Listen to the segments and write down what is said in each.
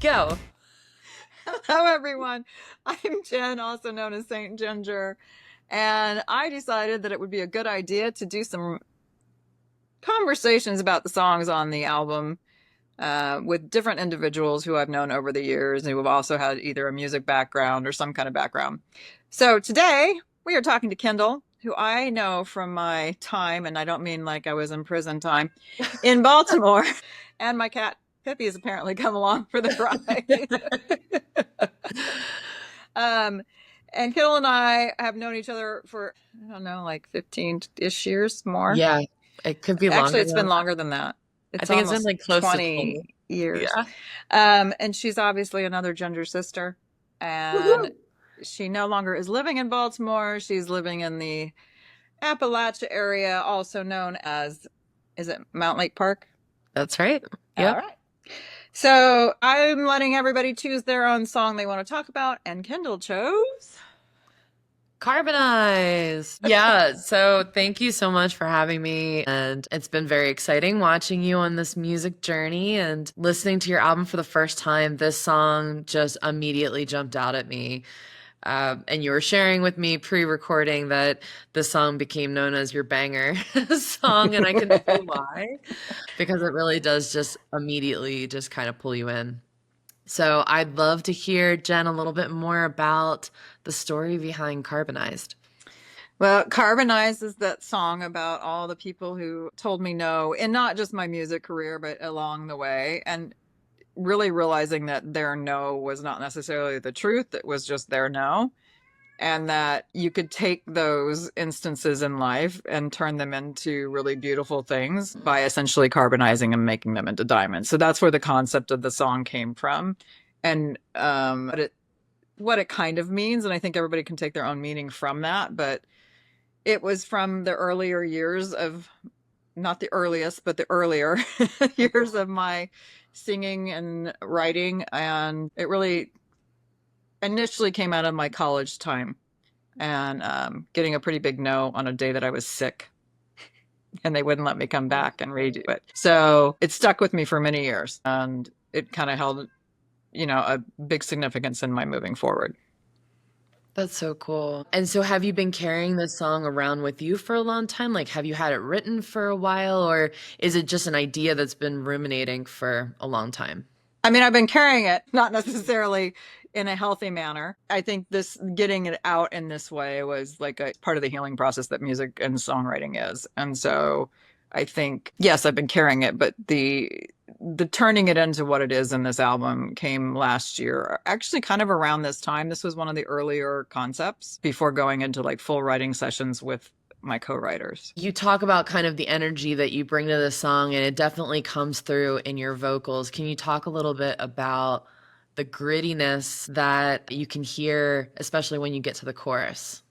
Go. Hello, everyone. I'm Jen, also known as Saint Ginger, and I decided that it would be a good idea to do some conversations about the songs on the album with different individuals who I've known over the years who have also had either a music background or some kind of background. So today we are talking to Kendall, who I know from my time, and I don't mean like I was in prison time, in Baltimore, and my cat Pippi has apparently come along for the ride. Um, and Kendall and I have known each other for, I don't know, like 15-ish years more. Yeah, it could be Actually, longer it's than been that. longer than that. I It's think it's been almost like close to 20 20. years. Yeah. And she's obviously another Ginger sister. And Woohoo! she no longer is living in Baltimore. She's living in the Appalachia area, also known as, is it Mount Lake Park? That's right. All Yep. right. So I'm letting everybody choose their own song they want to talk about, and Kendall chose. Carbonized. Yeah. So thank you so much for having me. And it's been very exciting watching you on this music journey and listening to your album for the first time. This song just immediately jumped out at me. And you were sharing with me pre-recording that the song became known as your banger song, and I can see why, because it really does just immediately just kind of pull you in. So I'd love to hear, Jen, a little bit more about the story behind Carbonized. Well, Carbonized is that song about all the people who told me no, in not just my music career, but along the way. And really realizing that their no was not necessarily the truth, it was just their no. And that you could take those instances in life and turn them into really beautiful things by essentially carbonizing and making them into diamonds. So that's where the concept of the song came from. And what it kind of means, and I think everybody can take their own meaning from that, but it was from the earlier years of, not the earliest, but the earlier years of my singing and writing. And it really initially came out of my college time and getting a pretty big no on a day that I was sick. And they wouldn't let me come back and redo it. So it stuck with me for many years. And it kind of held, a big significance in my moving forward. That's so cool. And so have you been carrying this song around with you for a long time? Like, have you had it written for a while, or is it just an idea that's been ruminating for a long time? I mean, I've been carrying it, not necessarily in a healthy manner. I think this getting it out in this way was like a part of the healing process that music and songwriting is. And so I think, yes, I've been carrying it, but the turning it into what it is in this album came last year, actually kind of around this time. This was one of the earlier concepts before going into like full writing sessions with my co-writers. You talk about kind of the energy that you bring to the song, and it definitely comes through in your vocals. Can you talk a little bit about the grittiness that you can hear, especially when you get to the chorus?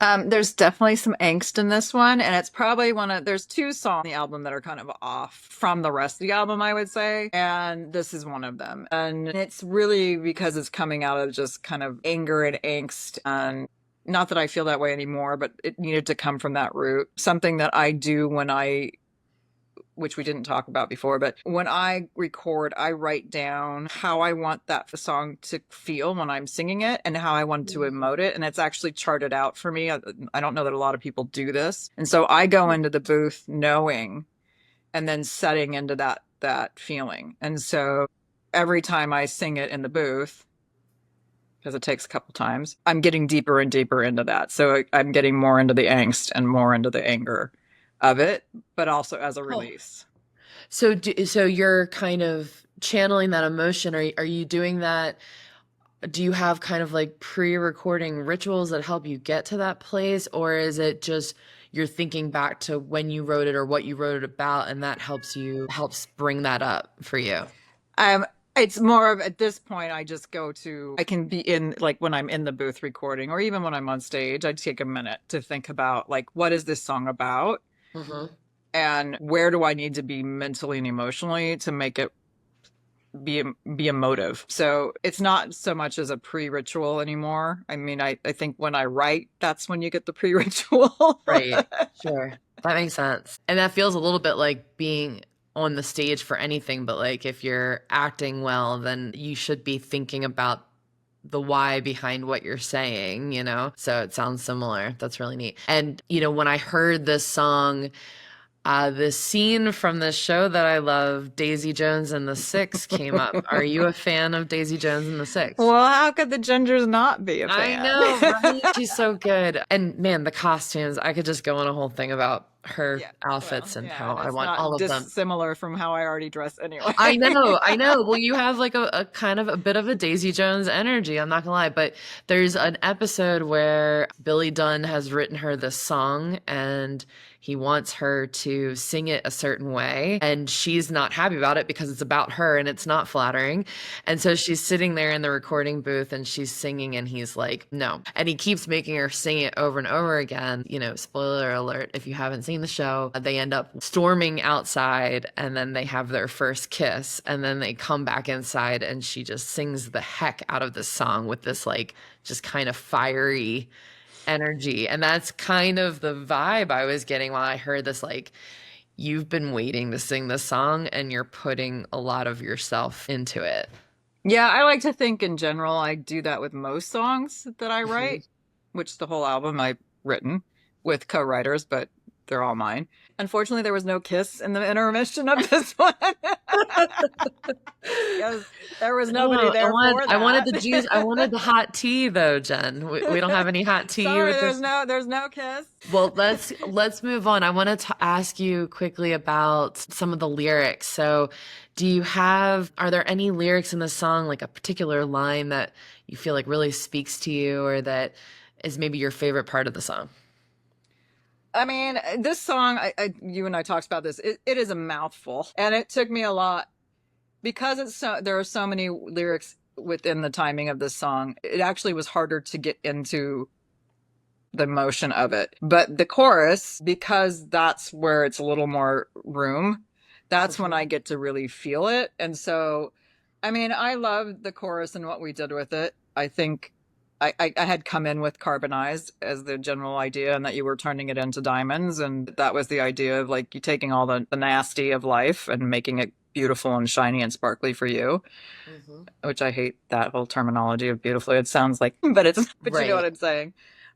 There's definitely some angst in this one, and it's probably there's two songs on the album that are kind of off from the rest of the album, I would say, and this is one of them. And it's really because it's coming out of just kind of anger and angst, and not that I feel that way anymore, but it needed to come from that root. Something that I do which we didn't talk about before, but when I record, I write down how I want that song to feel when I'm singing it and how I want to emote it. And it's actually charted out for me. I don't know that a lot of people do this. And so I go into the booth knowing and then setting into that feeling. And so every time I sing it in the booth, because it takes a couple times, I'm getting deeper and deeper into that. So I'm getting more into the angst and more into the anger of it, but also as a release. So you're kind of channeling that emotion. Are you doing that? Do you have kind of like pre-recording rituals that help you get to that place? Or is it just you're thinking back to when you wrote it or what you wrote it about, and that helps bring that up for you? It's more of, at this point, I can be in, like when I'm in the booth recording, or even when I'm on stage, I take a minute to think about like, what is this song about? Mm-hmm. And where do I need to be mentally and emotionally to make it be emotive? So it's not so much as a pre-ritual anymore. I mean, I think when I write, that's when you get the pre-ritual. Right. Sure. That makes sense. And that feels a little bit like being on the stage for anything, but like if you're acting well, then you should be thinking about the why behind what you're saying, you know? So it sounds similar. That's really neat. And, you know, when I heard this song, the scene from the show that I love, Daisy Jones and the Six, came up. Are you a fan of Daisy Jones and the Six? Well, how could the Gingers not be a I fan? know, right? She's so good. And man, the costumes, I could just go on a whole thing about her Yeah, well, outfits and yeah, how and I it's want all not of them. dissimilar from how I already dress anyway. I know, I know. Well, you have like a kind of a bit of a Daisy Jones energy, I'm not gonna lie, but there's an episode where Billy Dunn has written her this song and he wants her to sing it a certain way, and she's not happy about it because it's about her and it's not flattering. And so she's sitting there in the recording booth and she's singing, and he's like, no. And he keeps making her sing it over and over again. You know, spoiler alert, if you haven't seen the show, they end up storming outside and then they have their first kiss. And then they come back inside and she just sings the heck out of this song with this, like, just kind of fiery energy. And that's kind of the vibe I was getting while I heard this, like, you've been waiting to sing this song and you're putting a lot of yourself into it. Yeah, I like to think in general I do that with most songs that I Mhm. write, which the whole album I've written with co-writers, but they're all mine. Unfortunately, there was no kiss in the intermission of this one because there was nobody Oh, there for I wanted that. the juice. I wanted the hot tea though, Jen. We don't have any hot tea Sorry, with this. there's no kiss. Well, let's move on. I want to ask you quickly about some of the lyrics. So, are there any lyrics in the song, like a particular line that you feel like really speaks to you or that is maybe your favorite part of the song? I mean, this song, you and I talked about this. It is a mouthful, and it took me a lot because there are so many lyrics within the timing of this song. It actually was harder to get into the motion of it. But the chorus, because that's where it's a little more room, that's when I Mhm. get to really feel it. And so, I mean, I love the chorus and what we did with it. I think I had come in with Carbonized as the general idea, and that you were turning it into diamonds. And that was the idea of like you taking all the nasty of life and making it beautiful and shiny and sparkly for you, Mhm. which I hate that whole terminology of beautifully. It sounds like, but you know what Right. I'm saying.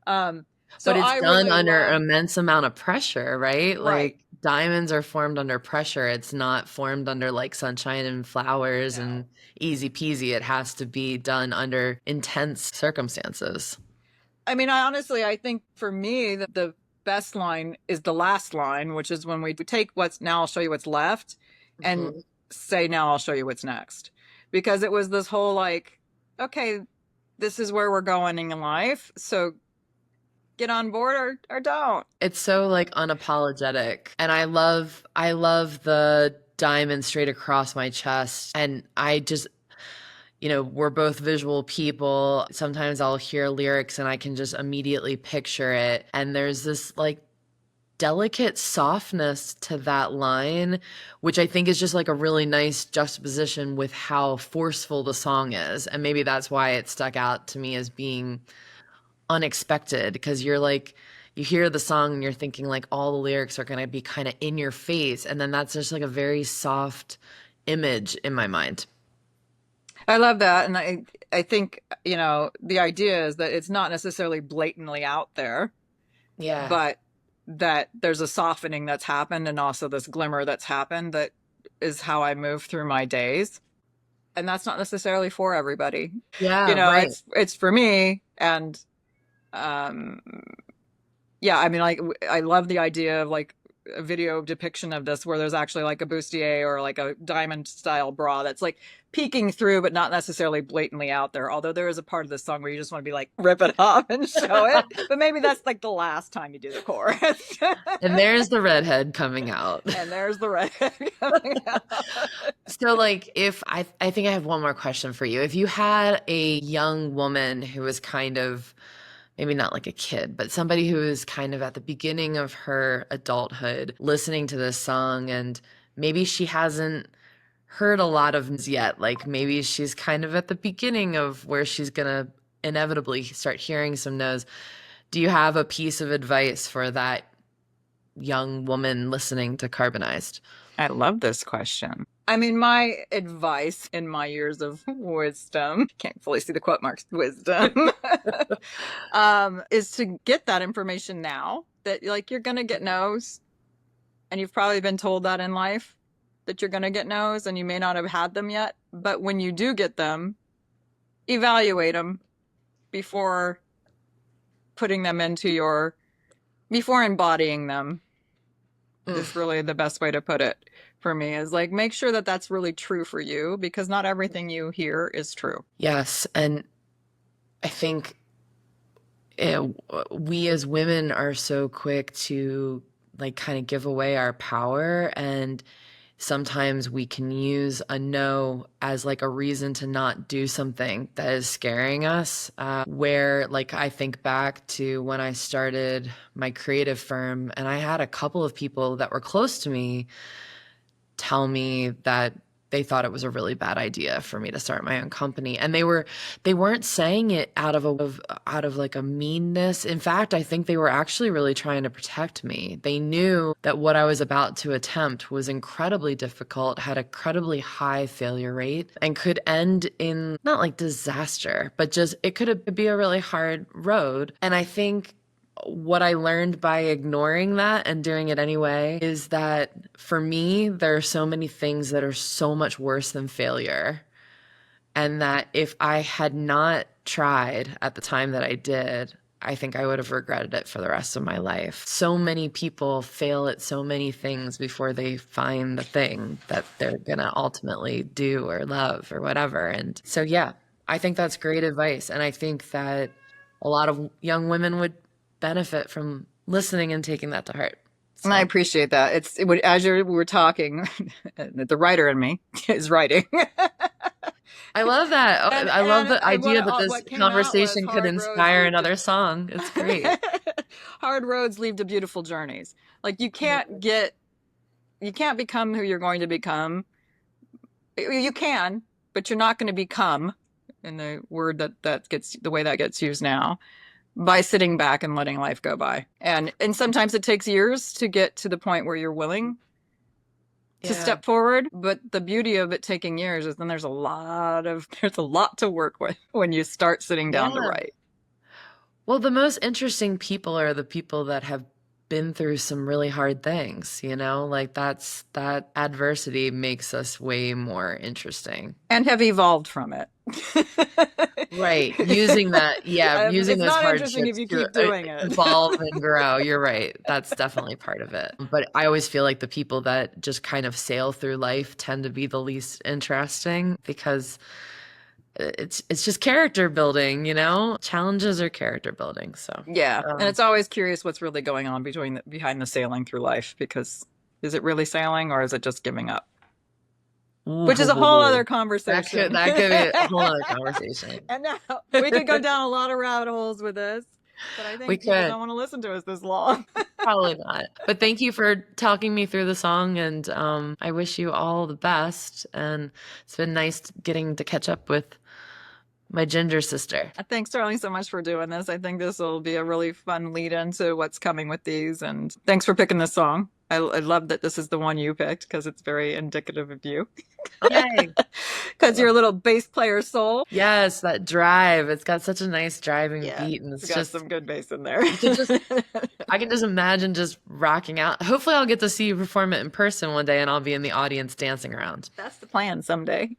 Um, so But it's I done really under love, immense amount of pressure, right? right. Like diamonds are formed under pressure. It's not formed under like sunshine and flowers No. and easy peasy. It has to be done under intense circumstances. I mean, I think for me, the best line is the last line, which is when we take what's now I'll show you what's left and Mhm. say, now I'll show you what's next. Because it was this whole like, okay, this is where we're going in life. So get on board or don't. It's so like unapologetic. And I love the diamond straight across my chest. And I just, you know, we're both visual people. Sometimes I'll hear lyrics and I can just immediately picture it. And there's this like delicate softness to that line, which I think is just like a really nice juxtaposition with how forceful the song is. And maybe that's why it stuck out to me as being unexpected, because you're like, you hear the song and you're thinking like all the lyrics are going to be kind of in your face. And then that's just like a very soft image in my mind. I love that. And I think, the idea is that it's not necessarily blatantly out there, Yeah. but that there's a softening that's happened and also this glimmer that's happened that is how I move through my days. And that's not necessarily for everybody. Yeah, right. It's for me. And um yeah, I mean, like I love the idea of like a video depiction of this where there's actually like a bustier or like a diamond style bra that's like peeking through but not necessarily blatantly out there, although there is a part of the song where you just want to be like rip it off and show it, but maybe that's like the last time you do the chorus. And there's the redhead coming out. And there's the red coming out. So like I think I have one more question for you. If you had a young woman who was kind of maybe not like a kid, but somebody who is kind of at the beginning of her adulthood listening to this song, and maybe she hasn't heard a lot of yet, like maybe she's kind of at the beginning of where she's gonna inevitably start hearing some no's. Do you have a piece of advice for that young woman listening to Carbonized? I love this question. I mean, my advice in my years of wisdom, can't fully see the quote marks, wisdom, is to get that information now that like you're going to get no's. And you've probably been told that in life that you're going to get no's and you may not have had them yet. But when you do get them, evaluate them before putting them into before embodying them. Is really the best way to put it for me, is like, make sure that that's really true for you, because not everything you hear is true. Yes. And I think we as women are so quick to like kind of give away our power, and sometimes we can use a no as like a reason to not do something that is scaring us. Where like I think back to when I started my creative firm, and I had a couple of people that were close to me tell me that they thought it was a really bad idea for me to start my own company. And they weren't saying it out of like a meanness. In fact, I think they were actually really trying to protect me. They knew that what I was about to attempt was incredibly difficult, had a incredibly high failure rate, and could end in not like disaster, but just it could be a really hard road. And I think what I learned by ignoring that and doing it anyway is that for me, there are so many things that are so much worse than failure. And that if I had not tried at the time that I did, I think I would have regretted it for the rest of my life. So many people fail at so many things before they find the thing that they're going to ultimately do or love or whatever. And so, yeah, I think that's great advice. And I think that a lot of young women would benefit from listening and taking that to heart. So. And I appreciate that. As we were talking, the writer in me is writing. I love that. I love the idea that this conversation could inspire another song. It's great. Hard roads lead to beautiful journeys. Like you can't become who you're going to become. You can, but you're not going to become, in the word the way that gets used now, by sitting back and letting life go by. And sometimes it takes years to get to the point where you're willing to step forward. But the beauty of it taking years is then there's a lot to work with when you start sitting down to write. Well, the most interesting people are the people that have been through some really hard things, like that adversity makes us way more interesting. And have evolved from it. Right. Using that, using those hardships if you keep doing it. Evolve and grow. You're right. That's definitely part of it. But I always feel like the people that just kind of sail through life tend to be the least interesting, because it's just character building, Challenges are character building. So yeah, and it's always curious what's really going on behind the sailing through life, because is it really sailing or is it just giving up? Which is a whole other conversation. That could be a whole other conversation. And now we could go down a lot of rabbit holes with this, but I think people don't want to listen to us this long. Probably not. But thank you for talking me through the song, and I wish you all the best. And it's been nice getting to catch up with my ginger sister. Thanks, darling, so much for doing this. I think this will be a really fun lead into what's coming with these. And thanks for picking this song. I love that this is the one you picked, because it's very indicative of you. Yay. Because you're a little bass player soul. Yes, that drive. It's got such a nice driving beat, and it's got just some good bass in there. I can just imagine just rocking out. Hopefully I'll get to see you perform it in person one day, and I'll be in the audience dancing around. That's the plan someday.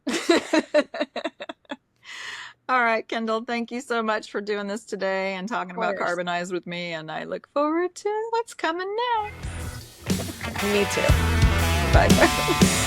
All right, Kendall, thank you so much for doing this today and talking about Carbonized with me. And I look forward to what's coming next. Me too. Bye.